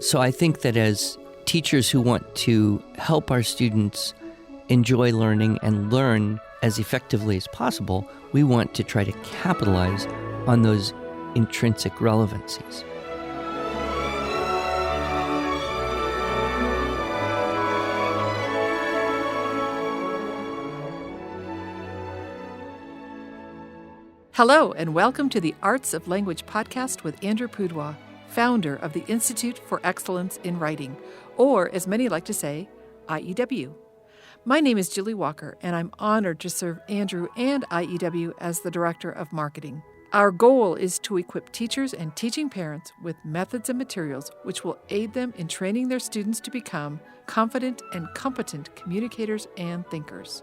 So I think that as teachers who want to help our students enjoy learning and learn as effectively as possible, we want to try to capitalize on those intrinsic relevancies. Hello, and welcome to the Arts of Language podcast with Andrew Pudewa, founder of the Institute for Excellence in Writing, or as many like to say, IEW. My name is Julie Walker, and I'm honored to serve Andrew and IEW as the Director of Marketing. Our goal is to equip teachers and teaching parents with methods and materials which will aid them in training their students to become confident and competent communicators and thinkers.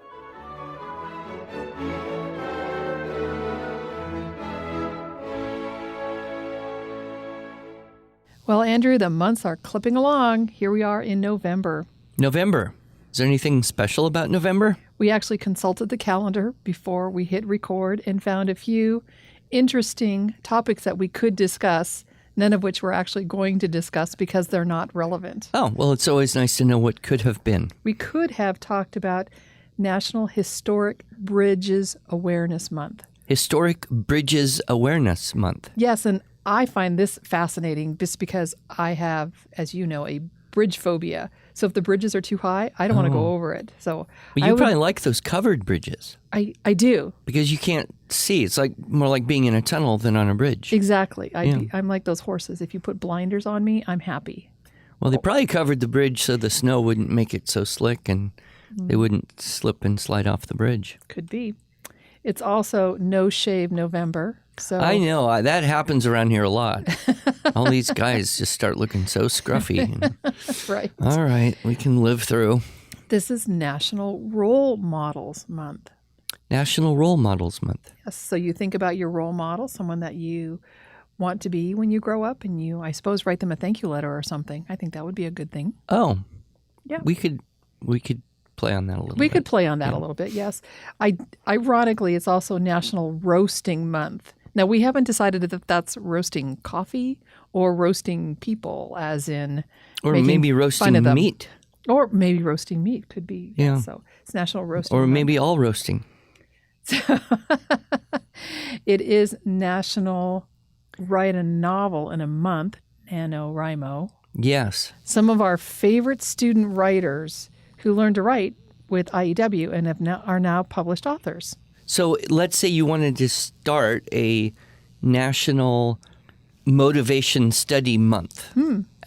Well, Andrew, the months are clipping along. Here we are in November. November. Is there anything special about November? We actually consulted the calendar before we hit record and found a few interesting topics that we could discuss, none of which we're actually going to discuss because they're not relevant. Oh, well, it's always nice to know what could have been. We could have talked about National Historic Bridges Awareness Month. Historic Bridges Awareness Month. Yes, and I find this fascinating just because I have, as you know, a bridge phobia. So if the bridges are too high, I don't want to go over it. So well, you probably like those covered bridges. I do. Because you can't see. It's like more like being in a tunnel than on a bridge. Exactly. I'm like those horses. If you put blinders on me, I'm happy. Well, they probably covered the bridge so the snow wouldn't make it so slick and they wouldn't slip and slide off the bridge. Could be. It's also No Shave November. So I know. That happens around here a lot. All these guys just start looking so scruffy. Right. All right. We can live through. This is National Role Models Month. National Role Models Month. Yes. So you think about your role model, someone that you want to be when you grow up, and you, I suppose, write them a thank you letter or something. I think that would be a good thing. Oh. Yeah. We could play on that a little bit. We could play on that a little bit, yes. Ironically, it's also National Roasting Month. Now, we haven't decided if that's roasting coffee or roasting people, as in or maybe roasting meat. Or maybe roasting meat could be. Yeah. So it's National Roasting Or Month. maybe all roasting. It is National Write a Novel in a Month, NaNoWriMo. Yes. Some of our favorite student writers who learned to write with IEW and are now published authors. So let's say you wanted to start a National Motivation Study Month.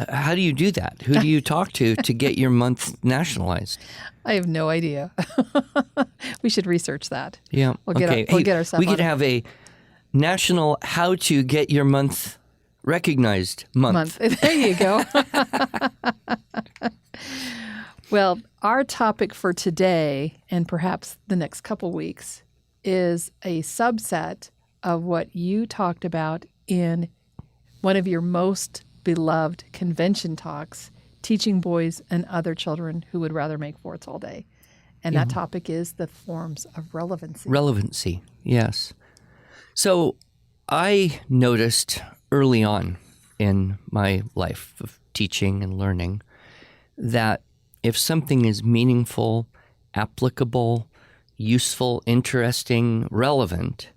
How do you do that? Who do you talk to get your month nationalized? I have no idea. We should research that. Yeah. We'll get our stuff We on could it. have a National How to Get Your Month Recognized Month. There you go. Well, our topic for today, and perhaps the next couple weeks, is a subset of what you talked about in one of your most beloved convention talks, teaching boys and other children who would rather make forts all day. And that topic is the forms of relevancy. Relevancy, yes. So I noticed early on in my life of teaching and learning that if something is meaningful, applicable, useful, interesting, relevant,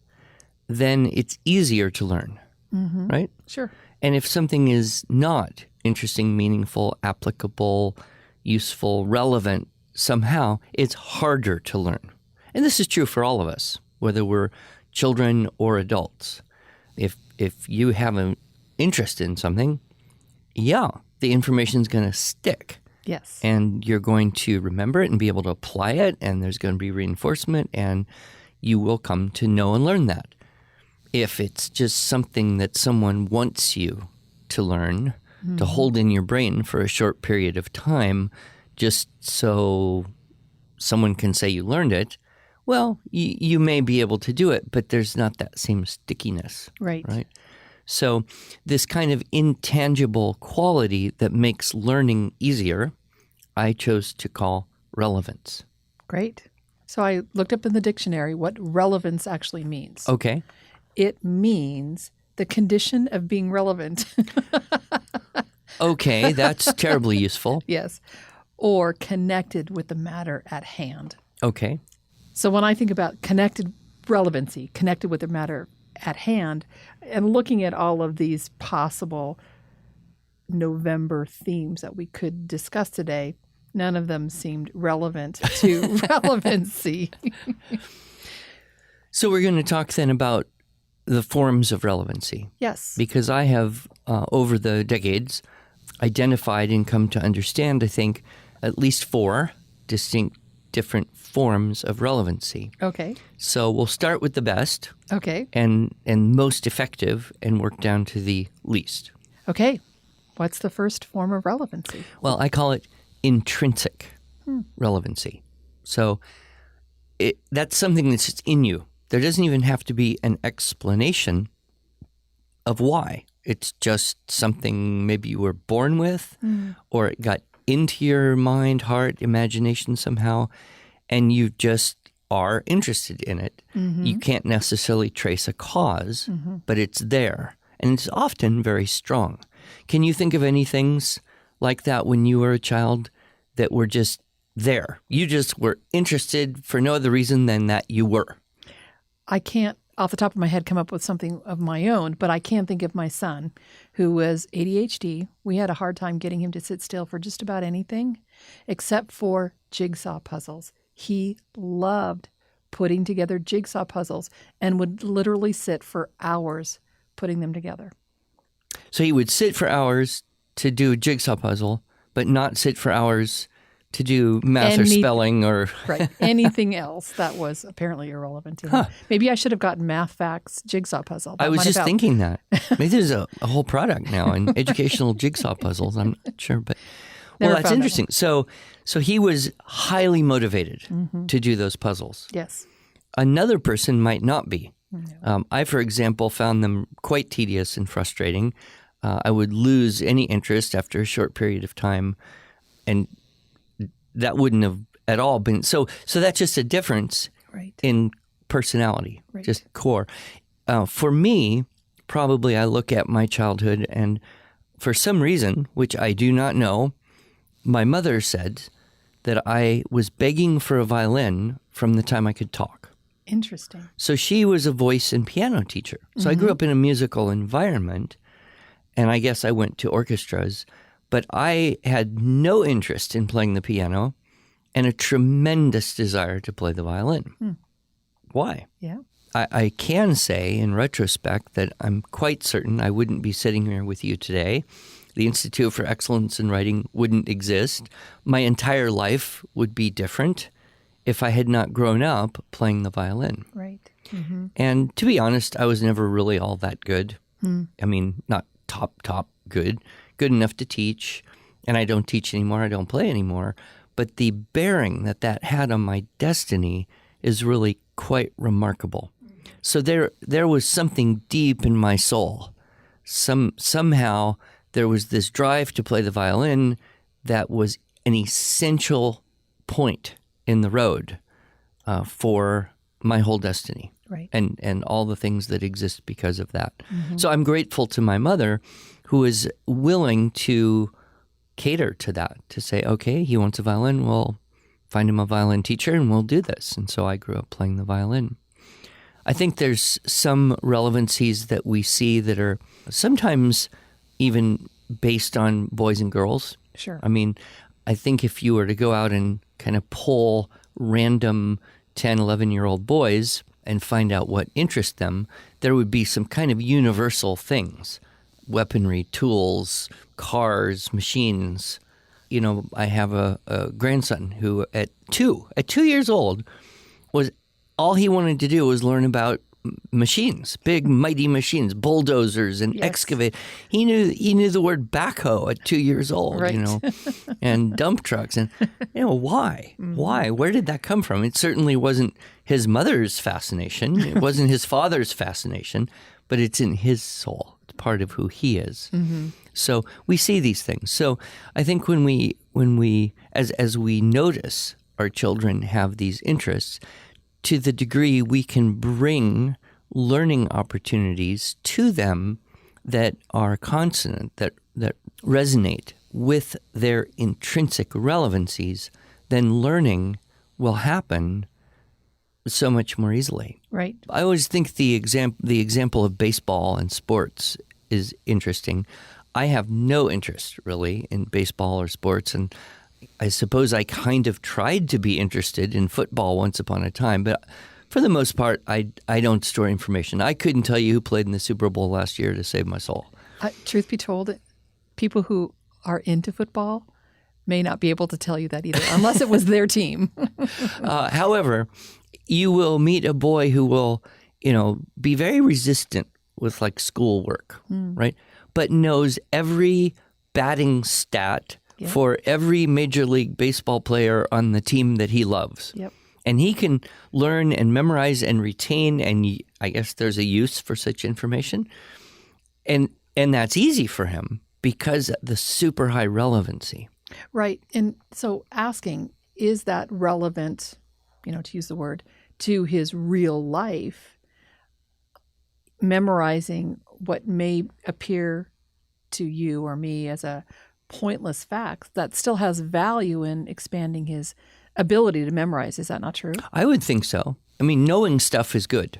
then it's easier to learn, right? Sure. And if something is not interesting, meaningful, applicable, useful, relevant, somehow it's harder to learn. And this is true for all of us, whether we're children or adults. If you have an interest in something, the information's going to stick. Yes. And you're going to remember it and be able to apply it, and there's going to be reinforcement, and you will come to know and learn that. If it's just something that someone wants you to learn, to hold in your brain for a short period of time, just so someone can say you learned it, well, you may be able to do it, but there's not that same stickiness. Right. So this kind of intangible quality that makes learning easier, I chose to call relevance. Great. So I looked up in the dictionary what relevance actually means. Okay. It means the condition of being relevant. Okay, that's terribly useful. Yes. Or connected with the matter at hand. Okay. So when I think about connected relevancy, connected with the matter at hand, and looking at all of these possible November themes that we could discuss today, none of them seemed relevant to relevancy. So we're going to talk then about the forms of relevancy. Yes. Because I have, over the decades, identified and come to understand, I think, at least 4 distinct different forms of relevancy. Okay. So we'll start with the best Okay. and most effective and work down to the least. Okay. What's the first form of relevancy? Well, I call it intrinsic relevancy. So that's something that's just in you. There doesn't even have to be an explanation of why. It's just something maybe you were born with or it got into your mind, heart, imagination somehow, and you just are interested in it. You can't necessarily trace a cause, but it's there. And it's often very strong. Can you think of any things like that when you were a child that were just there? You just were interested for no other reason than that you were. I can't, off the top of my head, come up with something of my own, but I can think of my son who was ADHD. We had a hard time getting him to sit still for just about anything except for jigsaw puzzles. He loved putting together jigsaw puzzles and would literally sit for hours putting them together. So he would sit for hours to do a jigsaw puzzle, but not sit for hours to do math or spelling or... Right. Anything else that was apparently irrelevant to him. Maybe I should have gotten Math Facts jigsaw puzzle. I was just thinking that. Maybe there's a whole product now in educational jigsaw puzzles. I'm not sure, but... Well, that's interesting. So he was highly motivated to do those puzzles. Yes. Another person might not be. I, for example, found them quite tedious and frustrating. I would lose any interest after a short period of time, and that wouldn't have at all been so that's just a difference in personality, just core. For me, probably I look at my childhood, and for some reason, which I do not know, my mother said that I was begging for a violin from the time I could talk. Interesting. So she was a voice and piano teacher. So I grew up in a musical environment, and I guess I went to orchestras, but I had no interest in playing the piano and a tremendous desire to play the violin. Why? Yeah. I can say in retrospect that I'm quite certain I wouldn't be sitting here with you today. The Institute for Excellence in Writing wouldn't exist. My entire life would be different if I had not grown up playing the violin. Right. And to be honest, I was never really all that good. I mean, not top good enough to teach. And I don't teach anymore. I don't play anymore. But the bearing that had on my destiny is really quite remarkable. So there was something deep in my soul. Somehow there was this drive to play the violin that was an essential point in the road for my whole destiny, and all the things that exist because of that. So I'm grateful to my mother, who is willing to cater to that, to say, okay, he wants a violin, we'll find him a violin teacher and we'll do this. And so I grew up playing the violin. I think there's some relevancies that we see that are sometimes even based on boys and girls. Sure. I mean, I think if you were to go out and kind of pull random 10, 11-year-old boys and find out what interests them, there would be some kind of universal things: weaponry, tools, cars, machines. You know, I have a grandson who at 2 years old, was all he wanted to do was learn about machines, big, mighty machines, bulldozers and excavate. He knew the word backhoe at 2 years old, you know, and dump trucks. And, you know, why? Why? Where did that come from? It certainly wasn't his mother's fascination. It wasn't his father's fascination, but it's in his soul. It's part of who he is. So we see these things. So I think when we as we notice our children have these interests, to the degree we can bring learning opportunities to them that are consonant, that resonate with their intrinsic relevancies, then learning will happen so much more easily. Right. I always think the example of baseball and sports is interesting. I have no interest really in baseball or sports, and I suppose I kind of tried to be interested in football once upon a time, but for the most part, I don't store information. I couldn't tell you who played in the Super Bowl last year to save my soul. Truth be told, people who are into football may not be able to tell you that either, unless it was their team. However, you will meet a boy who will, be very resistant with like schoolwork, right? But knows every batting stat for every Major League Baseball player on the team that he loves. Yep. And he can learn and memorize and retain, and I guess there's a use for such information. And that's easy for him because of the super high relevancy. Right. And so asking, is that relevant, to use the word, to his real life, memorizing what may appear to you or me as a pointless fact that still has value in expanding his ability to memorize. Is that not true? I would think so. I mean, knowing stuff is good,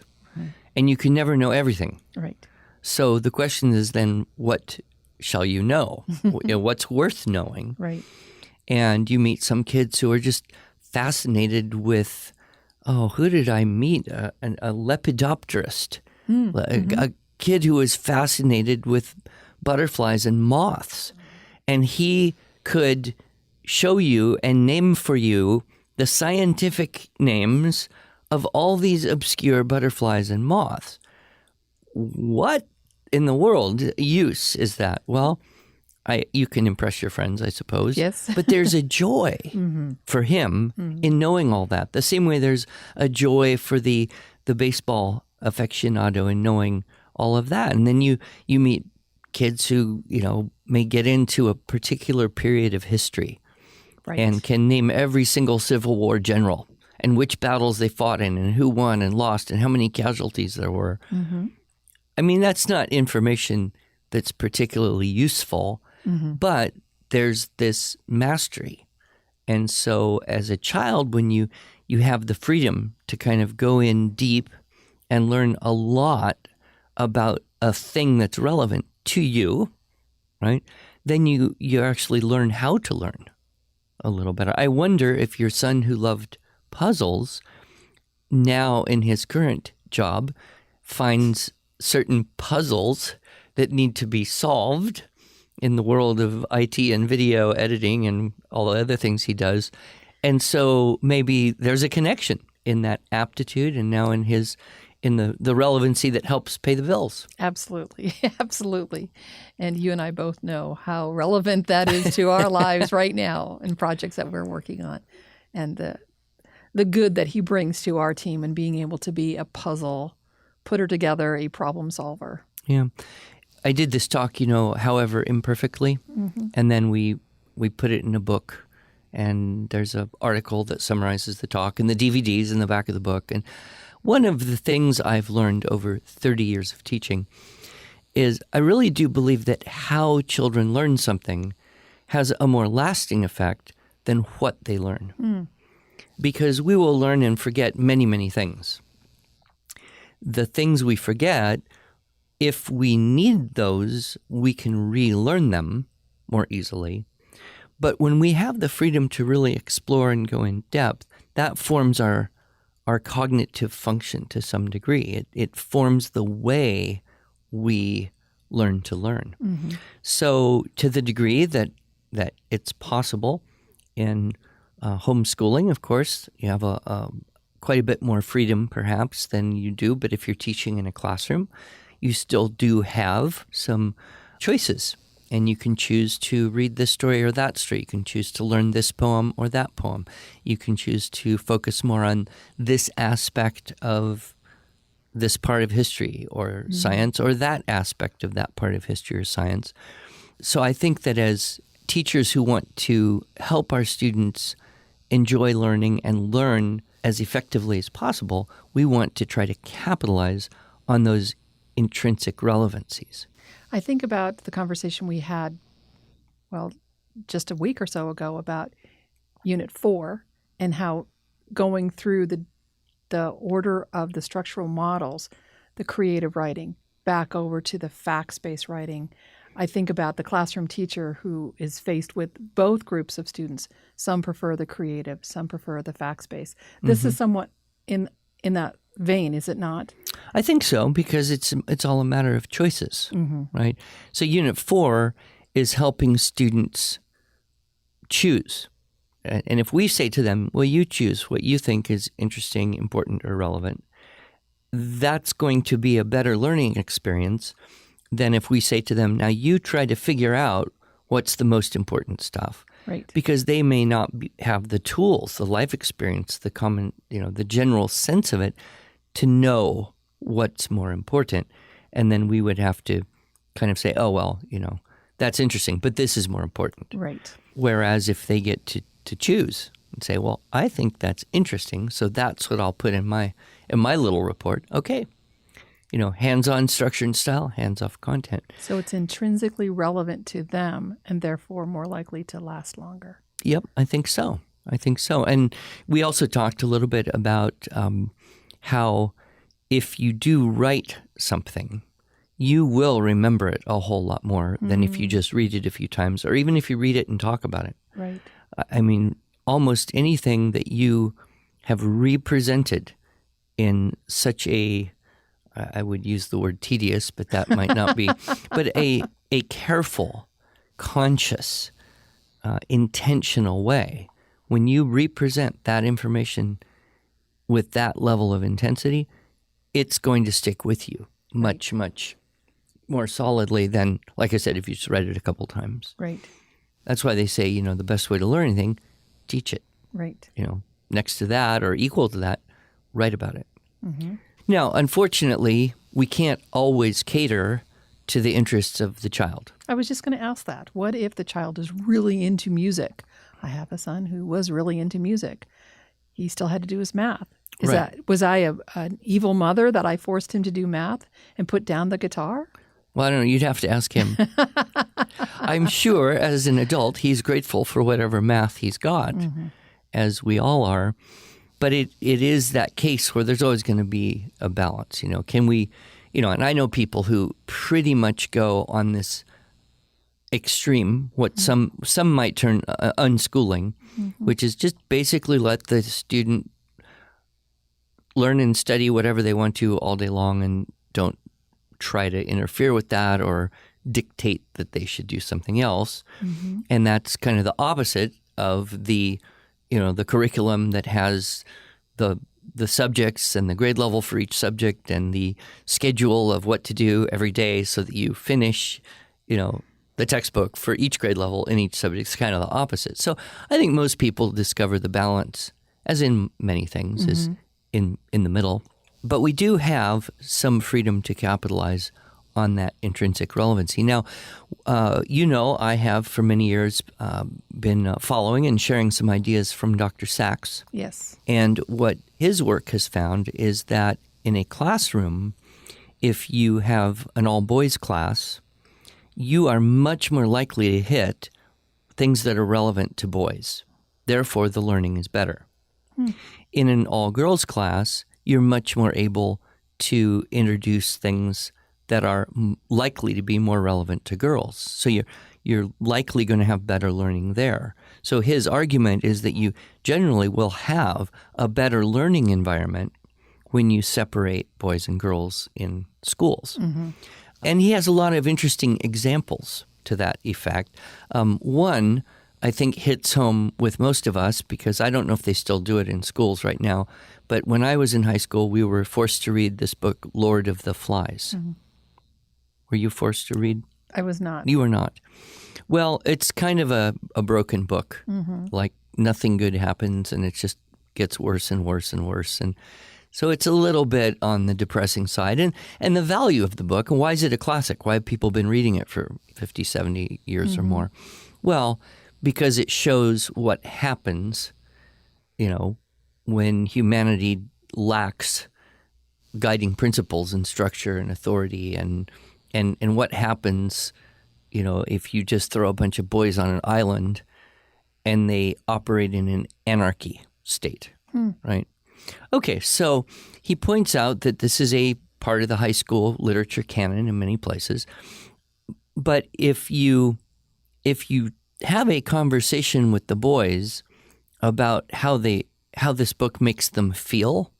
and you can never know everything. Right. So the question is then, what shall you know? What's worth knowing? Right. And you meet some kids who are just fascinated with, who did I meet? A lepidopterist, a kid who was fascinated with butterflies and moths. And he could show you and name for you the scientific names of all these obscure butterflies and moths. What in the world use is that? Well, you can impress your friends, I suppose. Yes. But there's a joy for him in knowing all that. The same way there's a joy for the baseball aficionado in knowing all of that. And then you meet kids who, may get into a particular period of history and can name every single Civil War general and which battles they fought in and who won and lost and how many casualties there were. I mean, that's not information that's particularly useful, but there's this mastery. And so as a child, when you have the freedom to kind of go in deep and learn a lot about a thing that's relevant to you, right, then you actually learn how to learn a little better. I wonder if your son who loved puzzles now in his current job finds certain puzzles that need to be solved in the world of IT and video editing and all the other things he does. And so maybe there's a connection in that aptitude and now in the relevancy that helps pay the bills. Absolutely. Absolutely. And you and I both know how relevant that is to our lives right now and projects that we're working on. And the good that he brings to our team and being able to be a puzzle putter together, a problem solver. Yeah. I did this talk, however imperfectly, and then we put it in a book, and there's an article that summarizes the talk, and the DVD's in the back of the book. And one of the things I've learned over 30 years of teaching is I really do believe that how children learn something has a more lasting effect than what they learn. Because we will learn and forget many, many things. The things we forget, if we need those, we can relearn them more easily. But when we have the freedom to really explore and go in depth, that forms our cognitive function to some degree. It forms the way we learn to learn. So to the degree that it's possible in homeschooling, of course, you have quite a bit more freedom perhaps than you do. But if you're teaching in a classroom, you still do have some choices. And you can choose to read this story or that story. You can choose to learn this poem or that poem. You can choose to focus more on this aspect of this part of history or science, or that aspect of that part of history or science. So I think that as teachers who want to help our students enjoy learning and learn as effectively as possible, we want to try to capitalize on those intrinsic relevancies. I think about the conversation we had well, just a week or so ago about Unit 4 and how going through the order of the structural models, the creative writing, back over to the facts-based writing. I think about the classroom teacher who is faced with both groups of students. Some prefer the creative, some prefer the facts-based. This is somewhat in that vein, is it not? I think so, because it's all a matter of choices, right? So Unit 4 is helping students choose. And if we say to them, well, you choose what you think is interesting, important, or relevant, that's going to be a better learning experience than if we say to them, now you try to figure out what's the most important stuff. Right. Because they may not have the tools, the life experience, the common, the general sense of it to know what's more important. And then we would have to kind of say, oh, well, that's interesting, but this is more important. Right. Whereas if they get to choose and say, well, I think that's interesting, so that's what I'll put in my little report. Okay. Hands-on structure and style, hands-off content. So it's intrinsically relevant to them and therefore more likely to last longer. Yep, I think so. And we also talked a little bit about how if you do write something, you will remember it a whole lot more than if you just read it a few times, or even if you read it and talk about it. Right. I mean, almost anything that you have represented in such a, I would use the word tedious, but that might not be, but a careful, conscious, intentional way, when you represent that information with that level of intensity, it's going to stick with you much, much more solidly than, like I said, if you just read it a couple times. Right. That's why they say, the best way to learn anything, teach it. Right. Next to that or equal to that, write about it. Mm-hmm. Now, unfortunately, we can't always cater to the interests of the child. I was just going to ask that. What if the child is really into music? I have a son who was really into music. He still had to do his math. Was I an evil mother that I forced him to do math and put down the guitar? Well, I don't know. You'd have to ask him. I'm sure as an adult, he's grateful for whatever math he's got, as we all are. But it is that case where there's always going to be a balance. Can we, and I know people who pretty much go on this extreme, what some might term unschooling, which is just basically let the student learn and study whatever they want to all day long and don't try to interfere with that or dictate that they should do something else. And that's kind of the opposite of the curriculum that has the subjects and the grade level for each subject and the schedule of what to do every day so that you finish, the textbook for each grade level in each subject. Is kind of the opposite. So I think most people discover the balance, as in many things, is in the middle. But we do have some freedom to capitalize on that intrinsic relevancy. Now, I have for many years been following and sharing some ideas from Dr. Sachs. Yes. And what his work has found is that in a classroom, if you have an all-boys class, you are much more likely to hit things that are relevant to boys. Therefore, the learning is better. In an all-girls class, you're much more able to introduce things that are likely to be more relevant to girls. So you're likely going to have better learning there. So his argument is that you generally will have a better learning environment when you separate boys and girls in schools. And he has a lot of interesting examples to that effect. One, I think, hits home with most of us because I don't know if they still do it in schools right now, but when I was in high school, we were forced to read this book, Lord of the Flies. Were you forced to read? I was not. You were not. Well, it's kind of a broken book. Like nothing good happens and it just gets worse and worse and worse. And so it's a little bit on the depressing side. And the value of the book, and why is it a classic? Why have people been reading it for 50, 70 years or more? Well, because it shows what happens, when humanity lacks guiding principles and structure and authority and what happens if you just throw a bunch of boys on an island and they operate in an anarchy state, right? Okay, so he points out that this is a part of the high school literature canon in many places. But if you have a conversation with the boys about how this book makes them feel,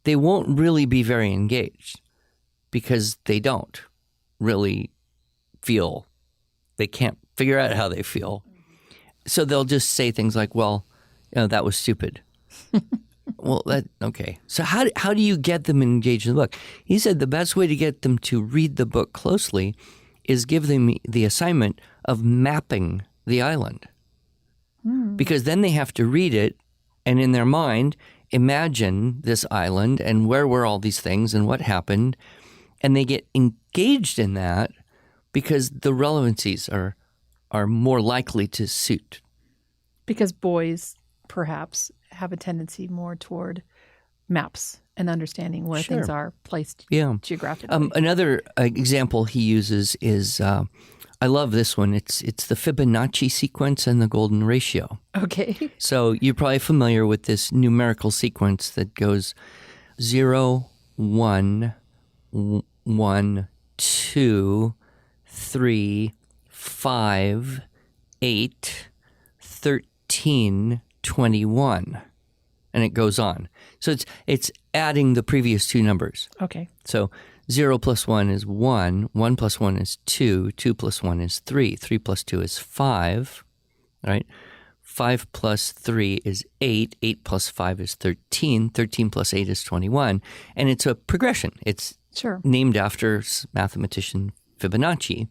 they won't really be very engaged because they don't really feel. They can't figure out how they feel. So they'll just say things like, well, that was stupid. Well, okay. So how do you get them engaged in the book? He said the best way to get them to read the book closely is give them the assignment of mapping the island. Because then they have to read it and in their mind imagine this island and where were all these things and what happened. And they get engaged in that because the relevancies are more likely to suit. Because boys perhaps have a tendency more toward maps and understanding where things are placed geographically. Another example he uses is, I love this one. It's the Fibonacci sequence and the golden ratio. Okay. So you're probably familiar with this numerical sequence that goes 0, 1, 1, 2, 3, 5, 8, 13, 21. And it goes on. So it's adding the previous two numbers. Okay. So 0 plus 1 is 1, 1 plus 1 is 2, 2 plus 1 is 3, 3 plus 2 is 5, right? 5 plus 3 is 8, 8 plus 5 is 13, 13 plus 8 is 21. And it's a progression. It's named after mathematician Fibonacci.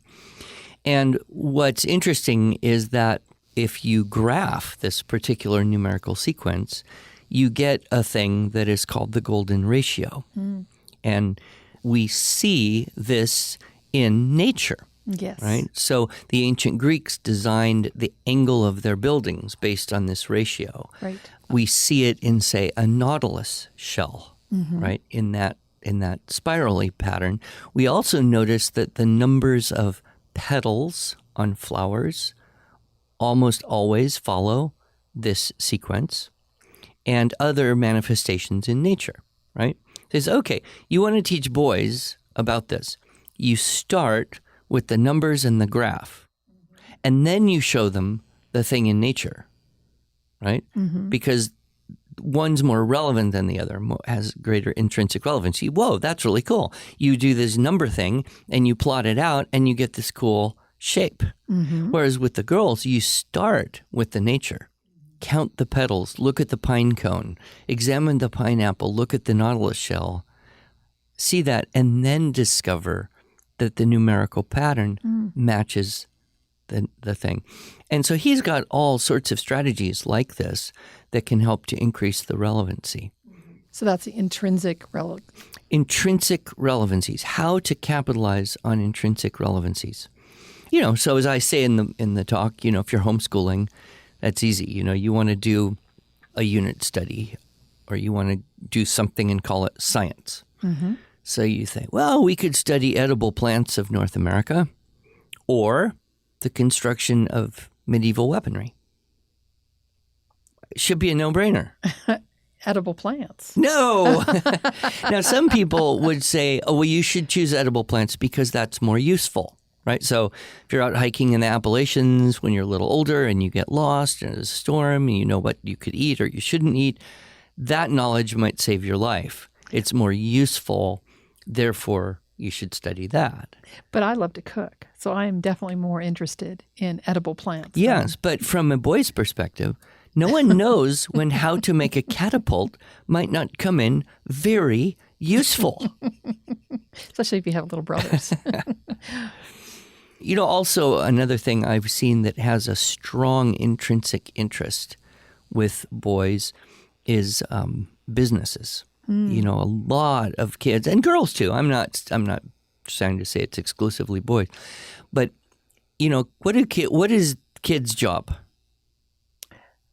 And what's interesting is that if you graph this particular numerical sequence, you get a thing that is called the golden ratio. And we see this in nature. Yes. Right? So the ancient Greeks designed the angle of their buildings based on this ratio. Right. We see it in, say, a nautilus shell, right? In that spirally pattern. We also notice that the numbers of petals on flowers almost always follow this sequence and other manifestations in nature, right? It says, okay, you want to teach boys about this. You start with the numbers and the graph, and then you show them the thing in nature, right? Because one's more relevant than the other, has greater intrinsic relevancy. Whoa, that's really cool. You do this number thing, and you plot it out, and you get this cool shape. Whereas with the girls, you start with the nature. Count the petals, look at the pine cone, examine the pineapple, look at the nautilus shell, see that, and then discover that the numerical pattern matches the thing. And so he's got all sorts of strategies like this that can help to increase the relevancy. So that's the intrinsic Intrinsic relevancies, how to capitalize on intrinsic relevancies. So as I say in the talk, if you're homeschooling, that's easy. You want to do a unit study or you want to do something and call it science. So you think, well, we could study edible plants of North America or the construction of medieval weaponry. It should be a no-brainer. Edible plants. No. Now, some people would say, oh, well, you should choose edible plants because that's more useful. Right? So if you're out hiking in the Appalachians when you're a little older and you get lost and there's a storm and you know what you could eat or you shouldn't eat, that knowledge might save your life. It's more useful. Therefore, you should study that. But I love to cook, so I am definitely more interested in edible plants. Yes, but from a boy's perspective, no one knows when how to make a catapult might not come in very useful. Especially if you have little brothers. Also another thing I've seen that has a strong intrinsic interest with boys is businesses. A lot of kids and girls too. I'm not trying to say it's exclusively boys, but what is kids' job?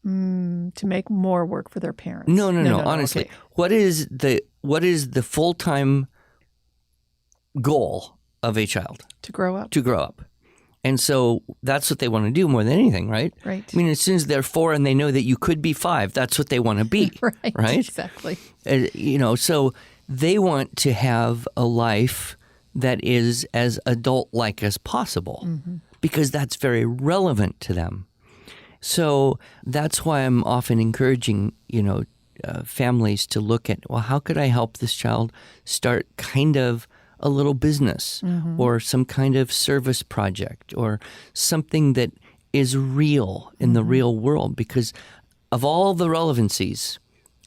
To make more work for their parents. No. Honestly, okay. What is the full-time goal of a child? To grow up. To grow up. And so that's what they want to do more than anything, right? Right. I mean, as soon as they're 4 and they know that you could be 5, that's what they want to be, right? Exactly. So they want to have a life that is as adult-like as possible because that's very relevant to them. So that's why I'm often encouraging, families to look at, well, how could I help this child start kind of a little business or some kind of service project or something that is real in the real world? Because of all the relevancies,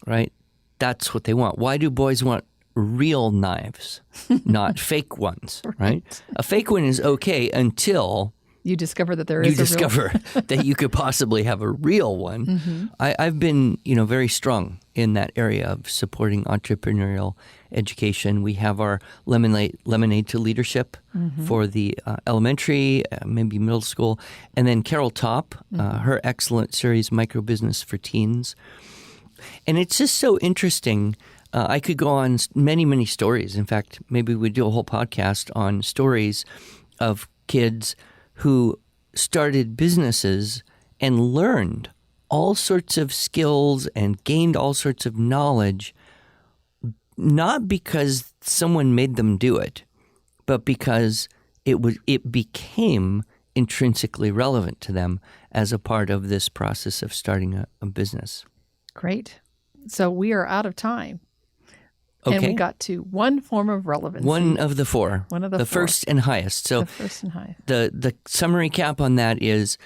right, that's what they want. Why do boys want real knives, not fake ones, right? A fake one is okay until you discover that that you could possibly have a real one. I've been, very strong in that area of supporting entrepreneurial education. We have our Lemonade to Leadership for the elementary, maybe middle school, and then Carol Topp, her excellent series, Micro Business for Teens. And it's just so interesting. I could go on many, many stories. In fact, maybe we'd do a whole podcast on stories of kids who started businesses and learned all sorts of skills and gained all sorts of knowledge, not because someone made them do it, but because it became intrinsically relevant to them as a part of this process of starting a business. Great. So we are out of time. Okay. And we got to one form of relevancy. One of the four. One of the four. First and highest. So the first and highest. The summary cap on that is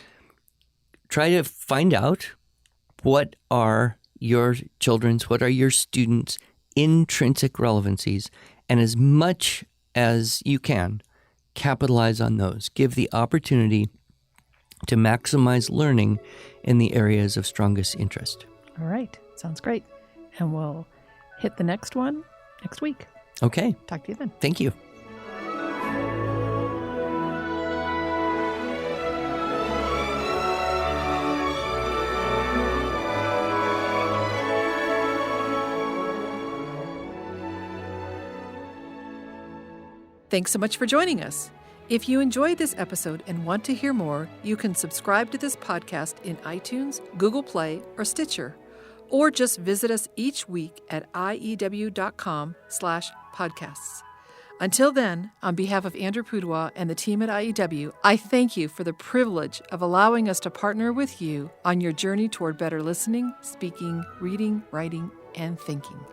try to find out what are your children's, what are your students' intrinsic relevancies, and as much as you can, capitalize on those. Give the opportunity to maximize learning in the areas of strongest interest. All right. Sounds great. And we'll hit the next one next week. Okay. Talk to you then. Thank you. Thanks so much for joining us. If you enjoyed this episode and want to hear more, you can subscribe to this podcast in iTunes, Google Play, or Stitcher, or just visit us each week at iew.com/podcasts. Until then, on behalf of Andrew Pudewa and the team at IEW, I thank you for the privilege of allowing us to partner with you on your journey toward better listening, speaking, reading, writing, and thinking.